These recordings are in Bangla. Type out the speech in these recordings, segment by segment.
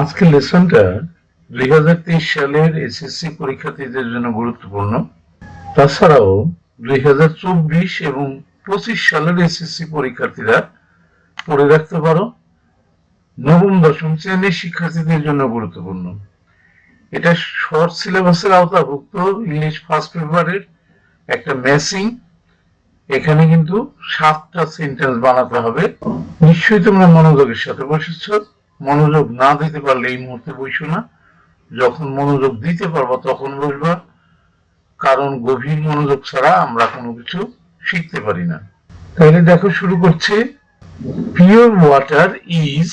আজকের লেসনটা 2023 সালের এসএসসি পরীক্ষার্থীদের জন্য গুরুত্বপূর্ণ। তাছাড়াও 2024 এবং 25 সালের এসএসসি পরীক্ষার্থীরা পড়ে রাখতে পারো। নবম দশম শ্রেণীর শিক্ষার্থীদের জন্য গুরুত্বপূর্ণ। এটা শর্ট সিলেবাসের আওতাভুক্ত ইংলিশ ফার্স্ট পেপারের একটা ম্যাসিং। এখানে কিন্তু 7টা সেন্টেন্স বানাতে হবে। নিশ্চয়ই তোমরা মনোযোগের সাথে বসেছ। মনোযোগ না দিতে পারলে এই মুহূর্তে বসো না, যখন মনোযোগ দিতে পারবা তখন বসবা, কারণ গভীর মনোযোগ ছাড়া আমরা কোনো কিছু শিখতে পারি না। তাহলে দেখো, শুরু করছে। পিওর ওয়াটার ইজ,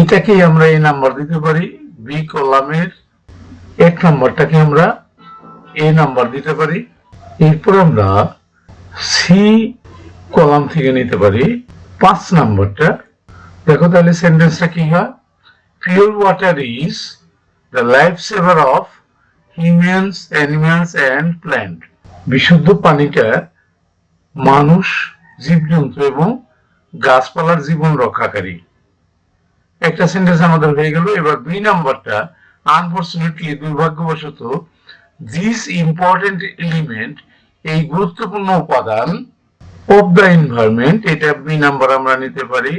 এটাকে আমরা এই নাম্বার দিতে পারি। বি কলামের 1 নাম্বারটাকে আমরা এ নাম্বার দিতে পারি। এরপর আমরা সি কলাম থেকে নিতে পারি 5 নাম্বারটা। দেখো তাহলে সেন্টেন্সটা কি হয়? Pure water is the life saver of humans, animals and plant. বিশুদ্ধ পানিটা মানুষ, জীবজন্তু এবং গাছপালার জীবন রক্ষাকারী। একটা সেন্টেন্স আমাদের হয়ে গেল। এবার বি নাম্বারটা, আনফরচুনেটলি, দুর্ভাগ্যবশত, দিস ইম্পর্টেন্ট এলিমেন্ট, এই গুরুত্বপূর্ণ উপাদান, অফ দ্য এনভায়রনমেন্ট, এটা বি নাম্বার আমরা নিতে পারি।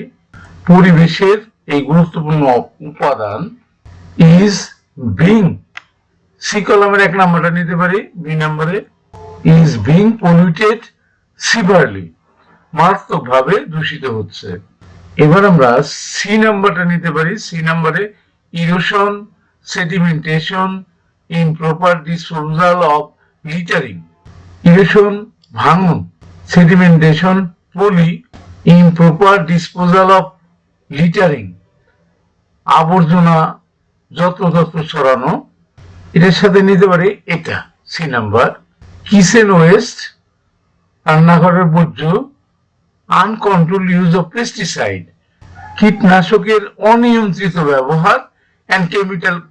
পরিবেশের এই গুরুত্বপূর্ণ উপাদান ইজ বিং, সি কলামের 1 নাম্বারটা নিতে পারি বি নাম্বারে। ইজ বিং পলিউটেড সিভারলি, মারাত্মকভাবে দূষিত হচ্ছে। এবার আমরা সি নাম্বারটা নিতে পারি। সি নাম্বারে erosion, sedimentation, improper disposal of littering. Erosion ভাঙন, সেডিমেন্টেশন পলি, ইমপ্রপার ডিসপোজাল অফ লিটারিং আবর্জনা যত্রতত্র ছড়ানো। এটার সাথে নিতে পারি এটা সি নাম্বার। কিচেন ওয়েস্ট, রান্নাঘরের বর্জ্য। আনকন্ট্রোল ইউজ অফ পেস্টিসাইড, কীটনাশকের অনিয়ন্ত্রিত ব্যবহার। অ্যান্ড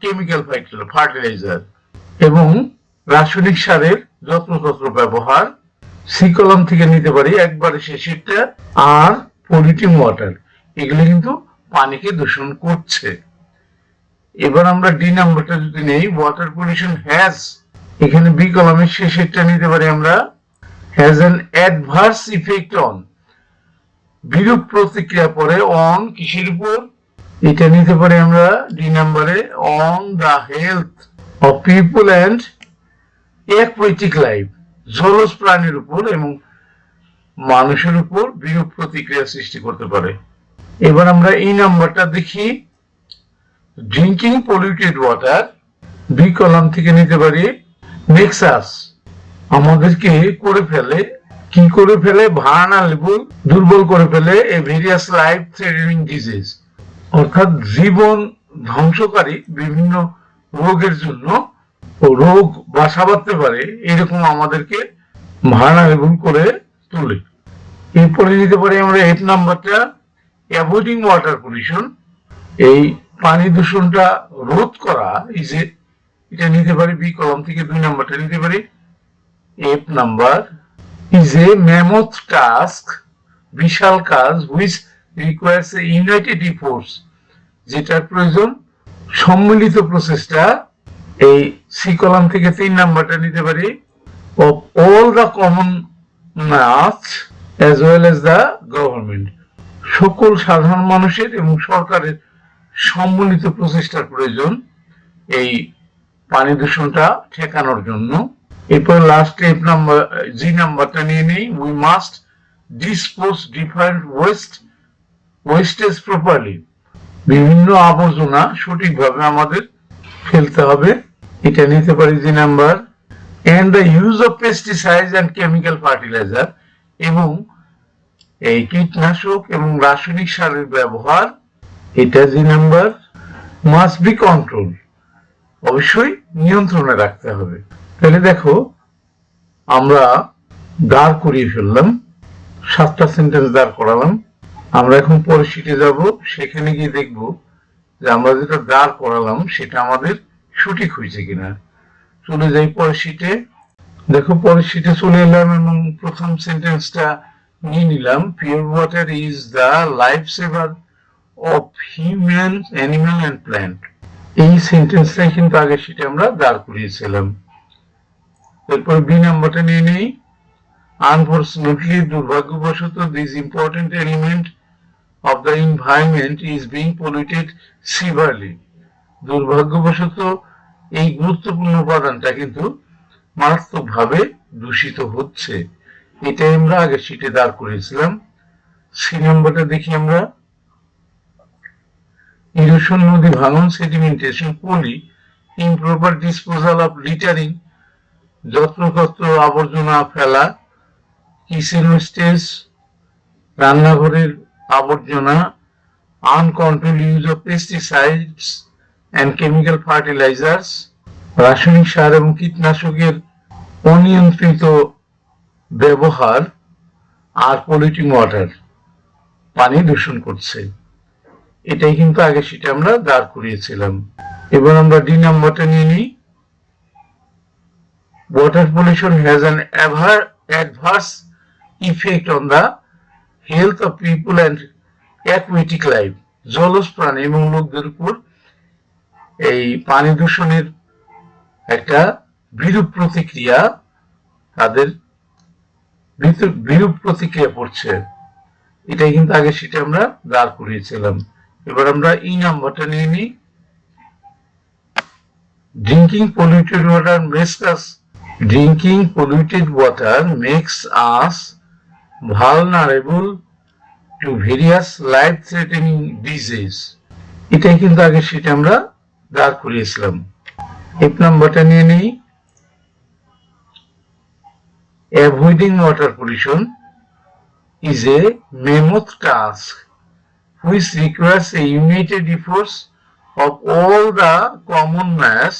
কেমিক্যাল ফার্টিলাইজার, এবং রাসায়নিক সারের যত্রতত্র ব্যবহার। সি কলাম থেকে নিতে পারি একবারে শেষেরটা। আর পলিউটিং ওয়াটার, এগুলো কিন্তু পানিকে দূষণ করছে। এবার আমরা ডি নাম্বারটা যদি নেই, ওয়াটার পলিউশন হ্যাজ, এখানে বি কলামের শেষেরটা নিতে পারি আমরা, has an adverse effect on, বিরূপ প্রতিক্রিয়া পড়ে অন, কিসের উপর? এটা নিতে পারি আমরা ডি নাম্বারে, on the health of people and aquatic life, জলজ প্রাণীর উপর এবং মানুষের উপর বিরূপ প্রতিক্রিয়া সৃষ্টি করতে পারে। এবার আমরা এই নাম্বারটা দেখি। Drinking polluted water, B column থেকে নিতে পারি মেক্স আস, আমাদেরকে করে ফেলে, কি করে ফেলে? ভালনারেবল, দুর্বল করে ফেলে, এ ভেরিয়াস লাইফ থ্রেটেনিং ডিজিজ, অর্থাৎ জীবন ধ্বংসকারী বিভিন্ন রোগের জন্য, রোগ বাসা বাঁধতে পারে, এরকম আমাদেরকে ভালনারেবল করে তোলে। এরপরে নিতে পারি আমরা 8 নাম্বারটা, অ্যাভয়েডিং ওয়াটার পলিউশন, এই পানি দূষণটা রোধ করা। এটা নিতে পারি বি কলাম থেকে 2 নাম্বারটা নিতে পারি 8 number. Is a mammoth task, বিশাল কাজ, which requires a united efforts, যেটার প্রয়োজন সম্মিলিত প্রচেষ্টা। এই সি কলাম থেকে 3 নাম্বারটা নিতে পারি, of all the common math as well as the government, সকল সাধারণ মানুষের এবং সরকারের সম্মিলিত প্রচেষ্টার প্রয়োজন এই পানি দূষণটা ঠেকানোর জন্য। এরপর লাস্ট জি নাম্বারটা নিয়ে নেই, we must dispose different wastage properly, বিভিন্ন আবর্জনা সঠিকভাবে আমাদের ফেলতে হবে। এটা নিতে পারি G number. And the use of pesticides and chemical fertilizer, এবং এই কীটনাশক এবং রাসায়নিক সারের ব্যবহার, এটা G number. Must be control, অবশ্যই নিয়ন্ত্রণে রাখতে হবে। তাহলে দেখো, আমরা দাঁড় করিয়ে ফেললাম, 7টা সেন্টেন্স দাঁড় করালাম। আমরা এখন পরের শিটে যাব, সেখানে গিয়ে দেখব যে আমরা যেটা দাঁড় করালাম সেটা আমাদের সঠিক হয়েছে কিনা। চলে যাই পরের শিটে। দেখো, পরের শিটে চলে এলাম এবং প্রথম সেন্টেন্সটা নিয়ে নিলাম, pure water is the life saver of human, animal and plant. এই সেন্টেন্সটাই কিন্তু আগে সেটা আমরা দাঁড় করিয়েছিলাম। এরপর বি নাম্বারটা নিয়ে নেই। Unfortunately, দুর্ভাগ্যবশত, this important element of the environment is being polluted severely. দুর্ভাগ্যবশত এই গুরুত্বপূর্ণ উপাদানটা কিন্তু মারাত্মকভাবে দূষিত হচ্ছে। এটাই আমরা আগে শিটে দাঁড় করেছিলাম। সি নাম্বারটা দেখি আমরা। ইরোশন, নদী ভাঙন, সেডিমেন্টেশন, পলি, ইমপ্রপার ডিসপোজাল অফ লিটারিং, যত্রতত্র আবর্জনা ফেলা, কিচেন ওয়েস্টেজ, রান্নাঘরের আবর্জনা, uncontrolled use of pesticides and chemical fertilisers, রাসায়নিক সার এবং কীটনাশকের অনিয়ন্ত্রিত ব্যবহার, আর পলিউটিং ওয়াটার, পানি দূষণ করছে। এটাই কিন্তু আগে সেটা আমরা দাঁড় করিয়েছিলাম। এবার আমরা ডি নাম্বারটা নিয়ে নিই। Water pollution has an adverse effect on the health of people and aquatic life. জলজ প্রাণী এবং লোকদের উপর এই পানি দূষণের একটা বিরূপ প্রতিক্রিয়া, তাদের বিরূপ প্রতিক্রিয়া পড়ছে। এটাই কিন্তু আগে সেটা আমরা দাঁড় করিয়েছিলাম। এবার আমরা ই নাম্বারটা নিয়ে নিই। Drinking polluted water makes us vulnerable to various life-threatening diseases. এটাই কিন্তু আগে সেটা আমরা দাঁড় করিয়েছিলাম। এফ নাম্বারটা নিয়ে নিই। Avoiding water pollution is a mammoth task which requires a united effort of all the common mass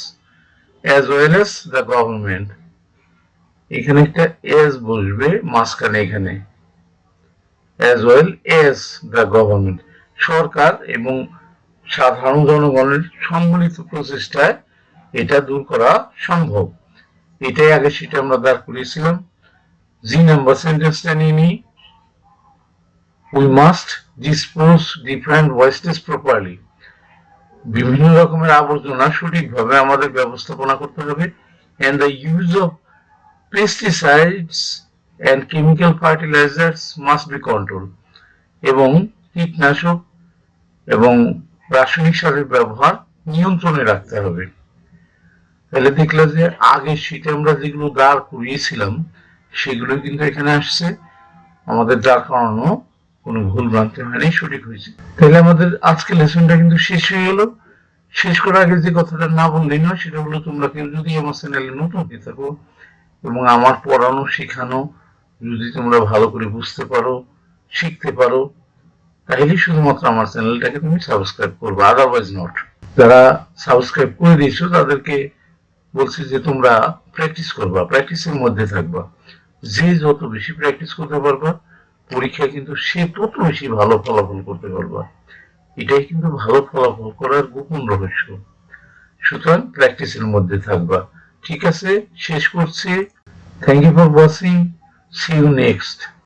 as well as the government. এখানে একটা as বসবে মাঝখানে, এখানে as well as the government, সরকার এবং সাধারণ জনগণের সম্মিলিত প্রচেষ্টায় এটা দূর করা সম্ভব। এটাই আগে সেটা আমরা দাঁড় করিয়েছিলাম। জি নাম্বার সেন্টেন্সটা নিয়ে নিই। We must dispose different wastes properly. বিভিন্ন রকমের আবর্জনা সঠিকভাবে আমাদের ব্যবস্থাপনা করতে হবে। And the use of pesticides and chemical fertilizers must be controlled. এবং কীটনাশক এবং রাসায়নিক সারের ব্যবহার নিয়ন্ত্রণে রাখতে হবে। তাহলে দেখলাম যে আগে শীটে আমরা যেগুলো দাঁড় করিয়েছিলাম সেগুলো কিন্তু এখানে আসছে। আমাদের দাঁড় করানো কোনো ভুল ভ্রান্তি হয়নি, সঠিক হয়েছে। তাহলে আমাদের আজকে লেসনটা কিন্তু শেষ হয়ে গেল। শেষ করার আগে যে কথাটা না বললেই নয়, সেটা হলো তোমরা কেউ যদি আমার চ্যানেলে নতুন হয়ে থাকো এবং আমার পড়ানো শেখানো যদি তোমরা ভালো করে বুঝতে পারো, শিখতে পারো, তাহলে শুধুমাত্র আমার চ্যানেলটাকে তুমি সাবস্ক্রাইব করবে, আদারওয়াইজ নট। যারা সাবস্ক্রাইব করে দিয়েছো তাদেরকে বলছি যে তোমরা প্র্যাকটিস করবা, প্র্যাকটিসের মধ্যে থাকবা। যে যত বেশি প্র্যাকটিস করতে পারবা পরীক্ষায় কিন্তু সে তত বেশি ভালো ফলাফল করতে পারবা। এটাই কিন্তু ভালো ফলাফল করার গোপন রহস্য। সুতরাং প্র্যাকটিসের মধ্যে থাকবা। ঠিক আছে, শেষ করছি। Thank you for watching. See you next.